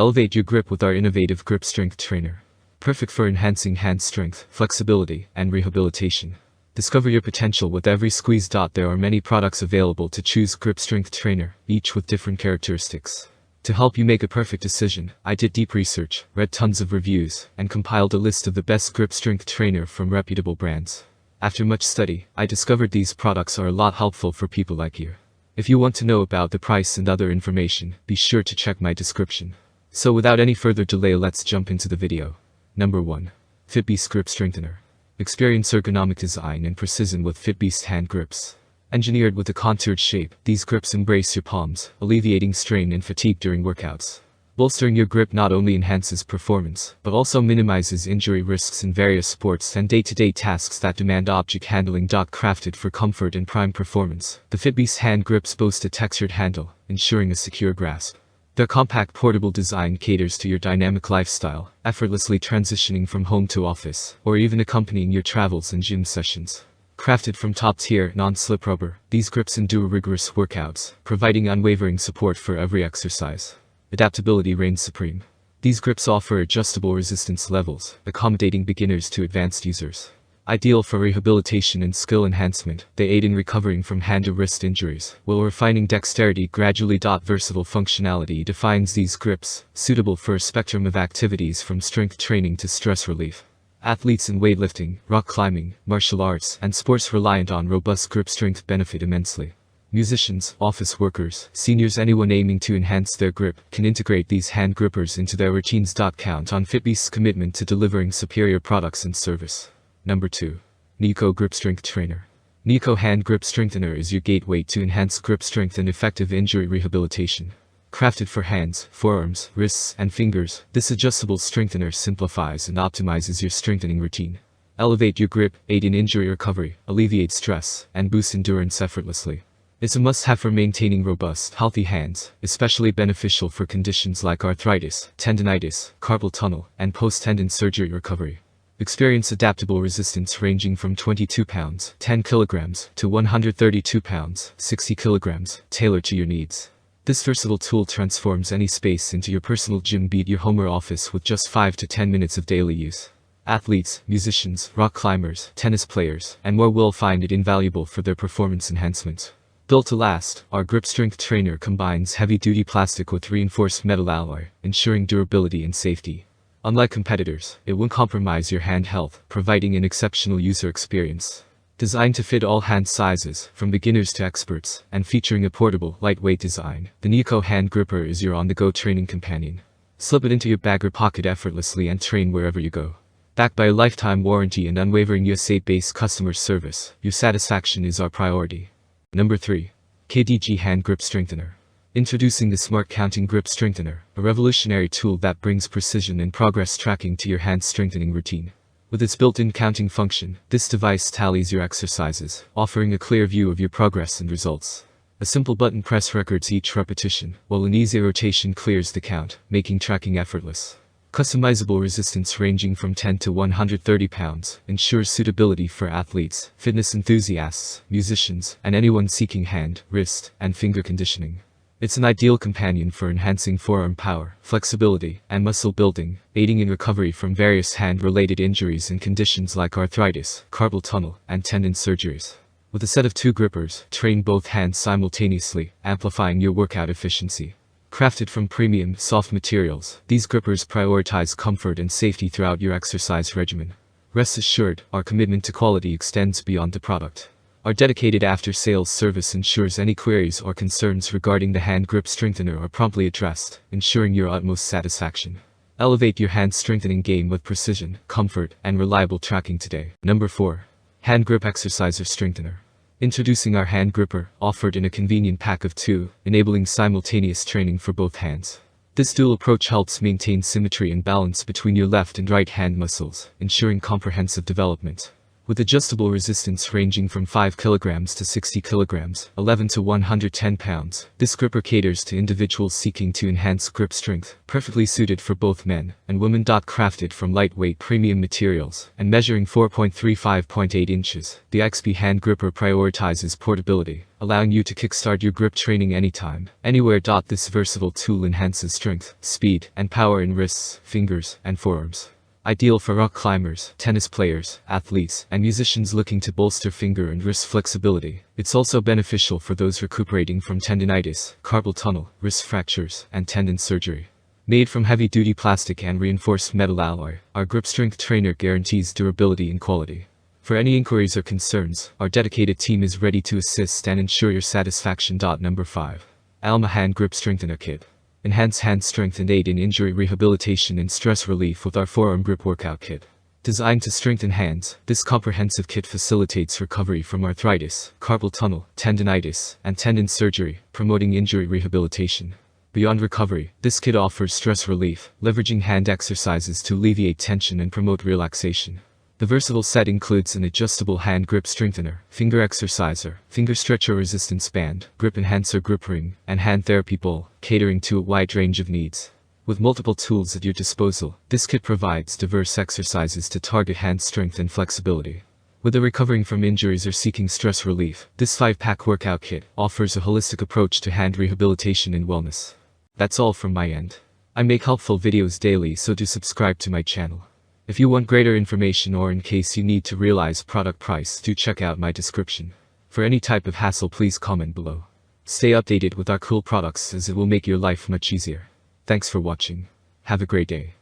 Elevate your grip with our innovative grip strength trainer. Perfect for enhancing hand strength, flexibility, and rehabilitation. Discover your potential with every squeeze. There are many products available to choose grip strength trainer, each with different characteristics. To help you make a perfect decision, I did deep research, read tons of reviews, and compiled a list of the best grip strength trainer from reputable brands. After much study, I discovered these products are a lot helpful for people like you. If you want to know about the price and other information, be sure to check my description. So without any further delay, let's jump into the video. Number 1. Fitbeast Grip Strengthener. Experience ergonomic design and precision with Fitbeast hand grips. Engineered with a contoured shape, these grips embrace your palms, alleviating strain and fatigue during workouts. Bolstering your grip not only enhances performance, but also minimizes injury risks in various sports and day-to-day tasks that demand object handling. Crafted for comfort and prime performance, the Fitbeast hand grips boast a textured handle, ensuring a secure grasp. Their compact portable design caters to your dynamic lifestyle, effortlessly transitioning from home to office, or even accompanying your travels and gym sessions. Crafted from top-tier, non-slip rubber, these grips endure rigorous workouts, providing unwavering support for every exercise. Adaptability reigns supreme. These grips offer adjustable resistance levels, accommodating beginners to advanced users. Ideal for rehabilitation and skill enhancement, they aid in recovering from hand or wrist injuries, while refining dexterity gradually. Versatile functionality defines these grips, suitable for a spectrum of activities from strength training to stress relief. Athletes in weightlifting, rock climbing, martial arts, and sports reliant on robust grip strength benefit immensely. Musicians, office workers, seniors, anyone aiming to enhance their grip can integrate these hand grippers into their routines. Count on Fitbeast's commitment to delivering superior products and service. Number 2. NGrip Grip Strength Trainer. NGrip Hand Grip Strengthener is your gateway to enhanced grip strength and effective injury rehabilitation. Crafted for hands, forearms, wrists, and fingers, this adjustable strengthener simplifies and optimizes your strengthening routine. Elevate your grip, aid in injury recovery, alleviate stress, and boost endurance effortlessly. It's a must-have for maintaining robust, healthy hands, especially beneficial for conditions like arthritis, tendinitis, carpal tunnel, and post-tendon surgery recovery. Experience adaptable resistance ranging from 22 pounds, 10 kilograms, to 132 pounds, 60 kilograms, tailored to your needs. This versatile tool transforms any space into your personal gym, be it your home or office, with just 5 to 10 minutes of daily use. Athletes, musicians, rock climbers, tennis players, and more will find it invaluable for their performance enhancement. Built to last, our grip strength trainer combines heavy-duty plastic with reinforced metal alloy, ensuring durability and safety. Unlike competitors, it won't compromise your hand health, providing an exceptional user experience. Designed to fit all hand sizes, from beginners to experts, and featuring a portable, lightweight design, the NGrip hand gripper is your on-the-go training companion. Slip it into your bag or pocket effortlessly and train wherever you go. Backed by a lifetime warranty and unwavering USA-based customer service, your satisfaction is our priority. Number 3. KDG Hand Grip Strengthener. Introducing the Smart Counting Grip Strengthener, a revolutionary tool that brings precision and progress tracking to your hand strengthening routine. With its built-in counting function, this device tallies your exercises, offering a clear view of your progress and results. A simple button press records each repetition, while an easy rotation clears the count, making tracking effortless. Customizable resistance ranging from 10 to 130 pounds ensures suitability for athletes, fitness enthusiasts, musicians, and anyone seeking hand, wrist, and finger conditioning. It's an ideal companion for enhancing forearm power, flexibility, and muscle building, aiding in recovery from various hand-related injuries and conditions like arthritis, carpal tunnel, and tendon surgeries. With a set of 2 grippers, train both hands simultaneously, amplifying your workout efficiency. Crafted from premium, soft materials, these grippers prioritize comfort and safety throughout your exercise regimen. Rest assured, our commitment to quality extends beyond the product. Our dedicated after-sales service ensures any queries or concerns regarding the hand grip strengthener are promptly addressed, ensuring your utmost satisfaction. Elevate your hand strengthening game with precision, comfort, and reliable tracking today. Number 4. Hand Grip Exerciser Strengthener. Introducing our hand gripper, offered in a convenient pack of 2, enabling simultaneous training for both hands. This dual approach helps maintain symmetry and balance between your left and right hand muscles, ensuring comprehensive development. With adjustable resistance ranging from 5 kilograms to 60 kilograms, 11 to 110 pounds, this gripper caters to individuals seeking to enhance grip strength, perfectly suited for both men and women. Crafted from lightweight premium materials and measuring 4.35.8 inches, the XP hand gripper prioritizes portability, allowing you to kickstart your grip training anytime, anywhere. This versatile tool enhances strength, speed, and power in wrists, fingers, and forearms. Ideal for rock climbers, tennis players, athletes, and musicians looking to bolster finger and wrist flexibility. It's also beneficial for those recuperating from tendinitis, carpal tunnel, wrist fractures, and tendon surgery. Made from heavy-duty plastic and reinforced metal alloy, our grip strength trainer guarantees durability and quality. For any inquiries or concerns, our dedicated team is ready to assist and ensure your satisfaction. Number 5. Alma Hand Grip Strengthener Kit. Enhance hand strength and aid in injury rehabilitation and stress relief with our forearm grip workout kit. Designed to strengthen hands, this comprehensive kit facilitates recovery from arthritis, carpal tunnel, tendinitis, and tendon surgery, promoting injury rehabilitation. Beyond recovery, this kit offers stress relief, leveraging hand exercises to alleviate tension and promote relaxation. The versatile set includes an adjustable hand grip strengthener, finger exerciser, finger stretcher resistance band, grip enhancer grip ring, and hand therapy ball, catering to a wide range of needs. With multiple tools at your disposal, this kit provides diverse exercises to target hand strength and flexibility. Whether recovering from injuries or seeking stress relief, this 5-pack workout kit offers a holistic approach to hand rehabilitation and wellness. That's all from my end. I make helpful videos daily, so do subscribe to my channel. If you want greater information or in case you need to realize product price, do check out my description. For any type of hassle, please comment below. Stay updated with our cool products, as it will make your life much easier. Thanks for watching. Have a great day.